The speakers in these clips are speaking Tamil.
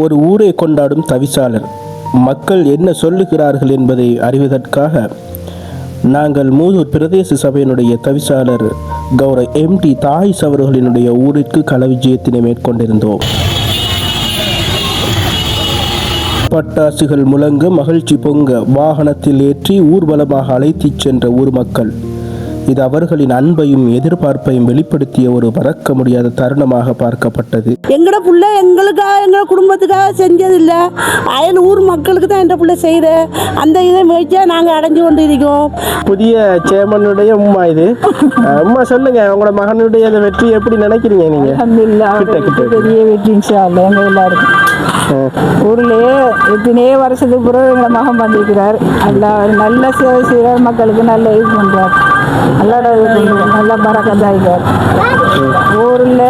ஒரு ஊரை கொண்டாடும் தவிசாளர். மக்கள் என்ன சொல்லுகிறார்கள் என்பதை அறிவதற்காக நாங்கள் மூதூர் பிரதேச சபையினுடைய தவிசாளர் கௌரவ எம்டி தாயிஸ் அவர்களினுடைய ஊருக்கு கள விஜயத்தினை மேற்கொண்டிருந்தோம். பட்டாசுகள் முழங்க, மகிழ்ச்சி பொங்க, வாகனத்தில் ஏற்றி ஊர்வலமாக அழைத்துச் சென்ற ஊர் மக்கள். இது அவர்களின் அன்பையும் எதிர்பார்ப்பையும் வெளிப்படுத்திய ஒரு மறக்க முடியாத தருணமாக பார்க்கப்பட்டது. எங்கட புள்ள எங்களுக்காக எங்க குடும்பத்துக்காக செஞ்சதில்லை, அயல் ஊர் மக்களுக்கு தான் என்ற புள்ள செய்கிற அந்த இதை முயற்சியா நாங்கள் அடைஞ்சு கொண்டு இருக்கோம். புதிய சேர்மனுடைய உம்மா இது. உம்மா சொல்லுங்க, உங்களோட மகனுடைய வெற்றி எப்படி நினைக்கிறீங்க நீங்க? பெரிய வெற்றி எங்க எல்லாருக்கும். ஊர்லயே எத்தனையோ வருஷத்துக்கு பிறகு எங்களை மகன் பண்ணிருக்கிறார். நல்ல சேவை செய்கிறார், மக்களுக்கு நல்ல இது பண்றார், நல்ல பறக்கதாயிட்டார். ஊரில்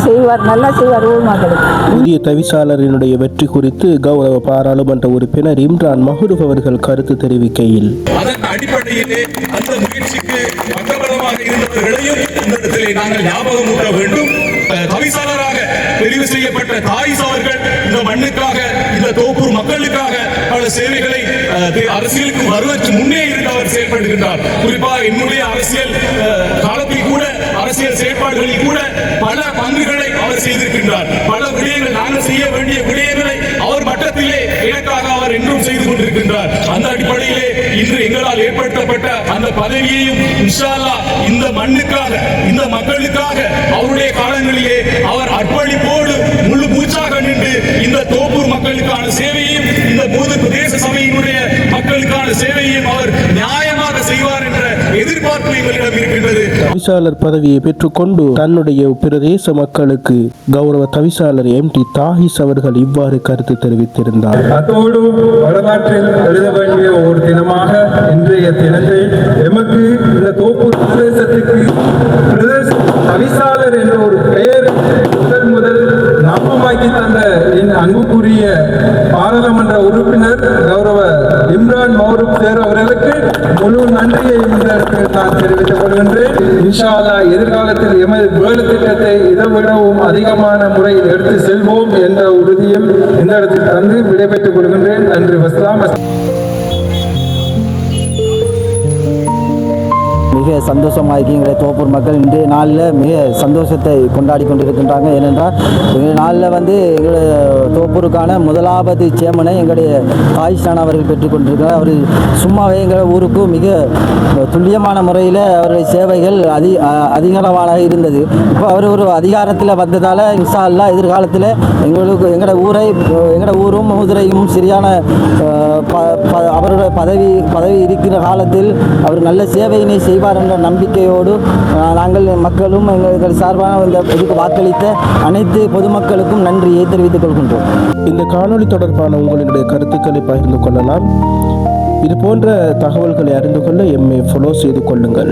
செய்வார், நல்லா செய்வார் ஊர் மக்களுக்கு. புதிய தவிசாளரினுடைய வெற்றி குறித்து கௌரவ பாராளுமன்ற உறுப்பினர் இம்ரான் மஹ்ரூப் அவர்கள் கருத்து தெரிவிக்கையில், அதன் அடிப்படையிலே அந்த முயற்சிக்கு பக்கபலமாக இருந்தவர்களையும் இந்த இடத்திலே நாங்கள் ஞாபகம் ஊட்ட வேண்டும். தவிசாளராக தெரிவு செய்யப்பட்ட தாயிஸ் அவர்கள் இந்த மண்ணுக்காக, இந்த தோப்பூர் மக்களுக்காக பல சேவைகளை அரசியலுக்கு வருவதற்கு முன்னே இருந்து அவர் செயல்படுகின்றார். குறிப்பாக என்னுடைய அரசியல் காலத்தில் கூட, அரசியல் செயற்பாடுகளில் கூட பல பங்குகளை அவர் செய்திருக்கின்றார். பல விடயங்கள், நாங்கள் செய்ய வேண்டிய விடயங்களை அவர் மட்டத்திலே எனக்காக அவர் என்றும் செய்து கொண்டிருக்கின்றார். அந்த அடிப்படையிலே இன்று எங்களால் ஏற்படுத்தப்பட்ட அந்த பதவியையும் இன்ஷா அல்லாஹ் இந்த மண்ணுக்காக, இந்த மக்களுக்காக அவருடைய காலங்களிலே அவர் அர்ப்பணிப்போடு முழு மூச்சாக நின்று இந்த தோப்பூர் மக்களுக்கான சேவையையும், இந்த மூதூர் பிரதேச சபையினுடைய மக்களுக்கான சேவையையும் அவர் நியாயமாக செய்வார் என்ற எதிர்பார்ப்பு எங்களிடம் இருக்கின்றது. தவிசாளர் பதவியை பெற்றுக்கொண்டு தன்னுடைய பிரதேச மக்களுக்கு கௌரவ தவிசாளர் எம்டி தாயிஸ் அவர்கள் இவ்வாறு கருத்து தெரிவித்திருந்தார். அதோடு வரலாற்றில் எழுத வேண்டிய ஒரு தினமாக இன்றைய தினத்தை எமக்கு இந்த தோப்பூர் பிரதேசத்துக்கு தவிசாளர் என்ற ஒரு பெயர் முதல் நாமமாக்கி தந்த என் அன்புக்குரிய பாராளுமன்ற உறுப்பினர் கௌரவ இம்ரான் மஹ்ரூப் சார் அவர்களுக்கு முழு நன்றியை இந்த இடத்தில் நான் தெரிவித்துக் கொள்கின்றேன். இன்ஷா அல்லாஹ் எதிர்காலத்தில் எமது வேலை திட்டத்தை இதைவிடவும் அதிகமான முறையில் எடுத்து செல்வோம் என்ற உறுதியும் இந்த இடத்தில் தந்து விடைபெற்றுக் கொள்கின்றேன். நன்றி. வஸ்ஸலாம். மிக சந்தோஷமாக எங்களுடைய தோப்பூர் மக்கள் இன்றைய நாளில் மிக சந்தோஷத்தை கொண்டாடி கொண்டிருக்கின்றாங்க. ஏனென்றால் எங்களுடைய நாளில் எங்களுடைய தோப்பூருக்கான முதலாவது சேர்மனை எங்களுடைய தாயிஸ் அவர்கள் பெற்றுக்கொண்டிருக்கிறார். அவர் சும்மாவே எங்கள் ஊருக்கு மிக துல்லியமான முறையில் அவருடைய சேவைகள் அதிகளவாக இருந்தது. இப்போ அவர் ஒரு அதிகாரத்தில் வந்ததால் இன்ஷா அல்லாஹ் எதிர்காலத்தில் எங்களோட ஊரும் மூதுரையும் சரியான அவருடைய பதவி இருக்கிற காலத்தில் அவர் நல்ல சேவையினை செய்வார் என்ற நம்பிக்கையோடு நாங்கள் மக்களும் எங்கள் சார்பான இதுக்கு வாக்களித்த அனைத்து பொதுமக்களுக்கும் நன்றியை தெரிவித்துக் கொள்கின்றோம். இந்த காணொளி தொடர்பான உங்களுடைய கருத்துக்களை பகிர்ந்து கொள்ளலாம். இது போன்ற தகவல்களை அறிந்து கொள்ள எம்மை ஃபாலோ செய்து கொள்ளுங்கள்.